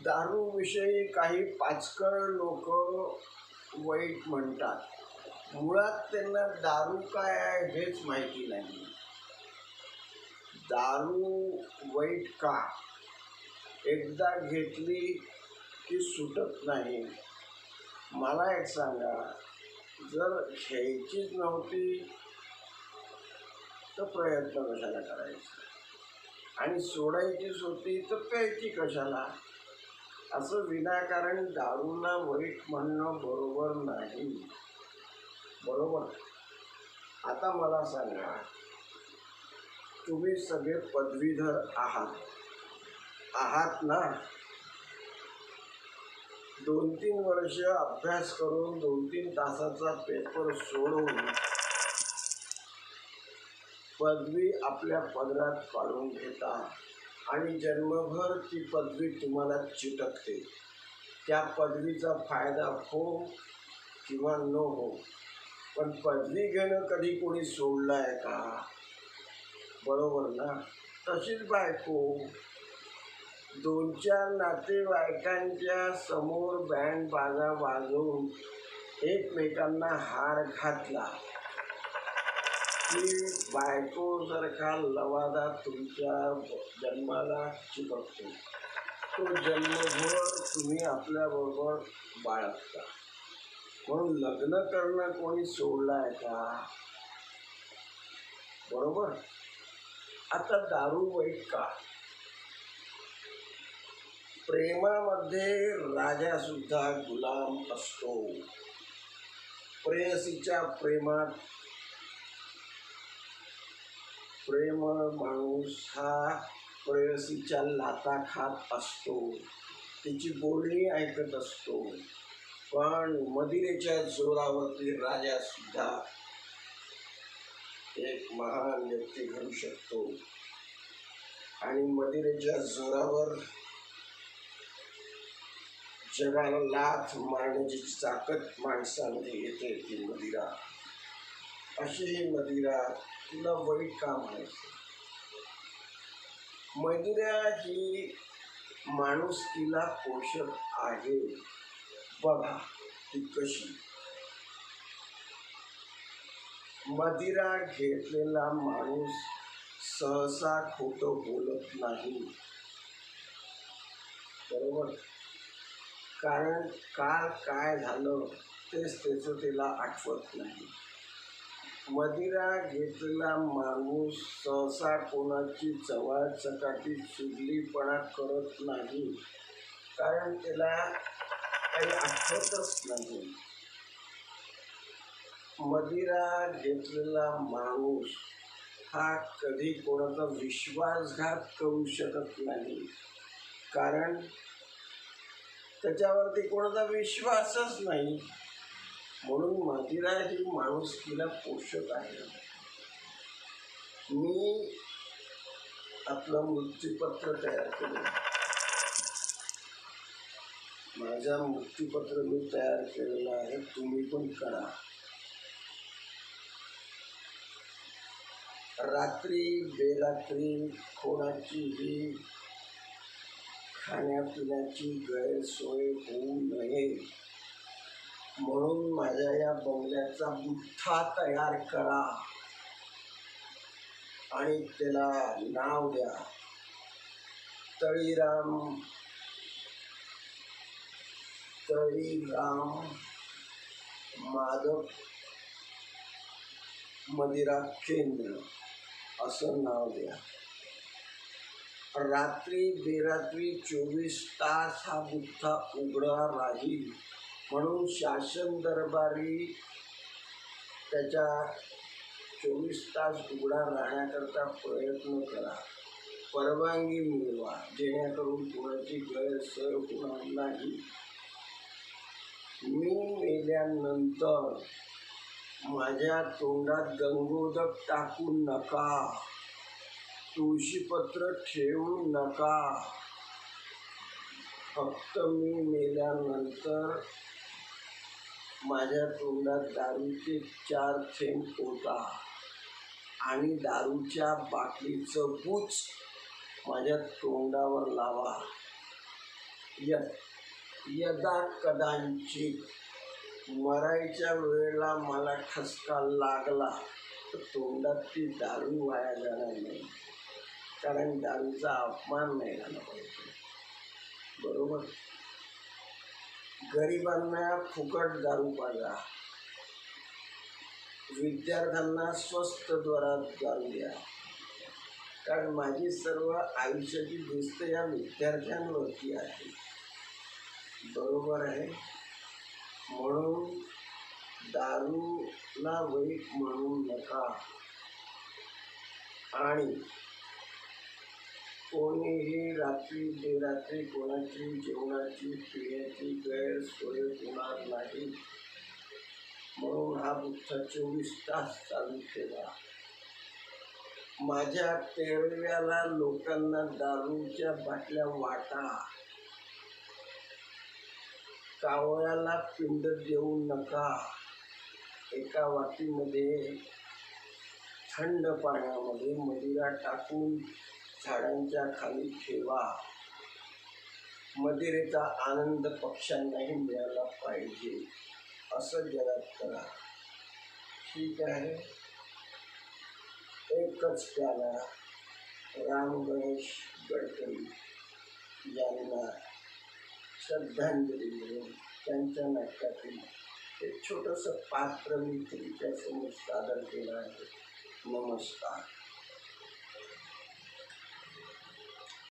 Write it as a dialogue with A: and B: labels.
A: दारूविषयी काही पाचकळ लोक वाईट म्हणतात. मुळात त्यांना दारू काय आहे हेच माहिती नाही. दारू वाईट का? एकदा घेतली की सुटत नाही. मला एक सांगा, जर घ्यायचीच नव्हती तर प्रयत्न कशाला करायचा, आणि सोडायचीच होती तर प्यायची कशाला? असं विनाकारण दारूला वाईट म्हणणं बरोबर नाही. बरोबर? आता मला सांगा, तुम्ही सगळे पदवीधर आहात ना? 2-3 वर्ष अभ्यास करून 2-3 तासाचा पेपर सोडून पदवी आपल्या पदरात काढून घेता आणि जन्मभर ती पदवी तुम्हाला चिटकते. त्या पदवीचा फायदा हो किंवा न हो, पण पदवी घेणं कधी कोणी सोडलं आहे का? बरोबर ना? तशीच बायको 2-4 नातेवाईकांच्या समोर बँड बाजा वाजवून एकमेकांना हार घातला की बायकोसारखा लवादा तुमच्या जन्माला चिकटतो. तो जन्मभर तुम्ही आपल्याबरोबर बाळगता. म्हणून लग्न करणं कोणी सोडलं आहे का? बरोबर? आता दारू वाईट का? प्रेमामध्ये राजा सुद्धा गुलाम असतो. प्रेयसीच्या प्रेमात प्रेम माणूस हा प्रेयसीच्या लाथा खात असतो, तिची बोलणी ऐकत असतो. पण मदिरेच्या जोरावरती राजा सुद्धा एक महान व्यक्ती घडू शकतो, आणि मदिरेच्या जोरावर जगाला लाथ मारण्याची ताकद माणसामध्ये येते. ती मदिरा, अशी ही मदिरा तुला वाईट का म्हणायचं? मदिरा ही माणुसकीला पोषक आहे. बघा ती कशी. मदिरा घेतलेला माणूस सहसा खोटं बोलत नाही. बरोबर? कारण काल काय झालं तेच त्याचं त्याला आठवत नाही. मदिरा घेतलेला माणूस सहसा कोणाची चवाचकाटी चुगलीपणा करत नाही, कारण त्याला काही आठवतच नाही. मदिरा घेतलेला माणूस हा कधी कोणाचा विश्वासघात करू शकत नाही, कारण त्याच्यावरती कोणाचा विश्वासच नाही. म्हणून मदिरा ही माणुसकीला पोषक आहे. मी आपलं मृत्यूपत्र तयार केलं. माझं मृत्यूपत्र मी तयार केलेलं आहे, तुम्ही पण करा. रात्री बेरात्री कोणाचीही खाण्यापिण्याची गैरसोय होऊ नये म्हणून माझ्या या बंगल्याचा बुठ्ठा तयार करा आणि त्याला नाव द्या तळीराम माधव मदिरा केंद्र असं नाव द्या. रात्री बेरात्री 24 तास हा बुठ्ठा उघडा राहील म्हणून शासन दरबारी त्याच्या 24 तास उघडा राहण्याकरता प्रयत्न करा. परवानगी मिळवा, जेणेकरून कोणाची गैरसोय होणार नाही. मी मेल्यानंतर माझ्या तोंडात गंगोदक टाकू नका, तुळशीपत्र ठेवू नका. फक्त मी मेल्यानंतर माझ्या तोंडात दारूचे 4 थेंब ओता आणि दारूच्या बाटलीचं बूच माझ्या तोंडावर लावा. य यदा कदाचित मरायच्या वेळेला मला ठसका लागला तर तोंडात ती दारू वाया जाणार नाही, कारण दारूचा अपमान नाही झाला पाहिजे. बरोबर. गरिबांना फुकट दारू पाजा, विद्यार्थ्यांना स्वस्त दरात दारू द्या, कारण माझी सर्व आयुष्याची दृष्ट या विद्यार्थ्यांवरती आहे. बरोबर आहे. म्हणून दारूला वाईट म्हणू नका. आणि कोणीही रात्री बेरात्री कोणाची जेवणाची पिण्याची गैरसोय होणार नाही, म्हणून हा बुत्था 24 तास चालू ठेवा. माझ्या तेरव्याला लोकांना दारूच्या बाटल्या वाटा. कावळ्याला पिंड देऊ नका. एका वाटीमध्ये थंड पाण्यामध्ये मदिरा टाकून झाडांच्या खाली ठेवा. मदिरेचा आनंद पक्ष्यांनाही मिळाला पाहिजे, असं जगात करा. ठीक आहे. एकच प्याला राम गणेश गडकरी यांना श्रद्धांजली म्हणून त्यांच्या नाटकातील एक छोटंसं पात्र मी तुमच्या समोर सादर केलं आहे. नमस्कार.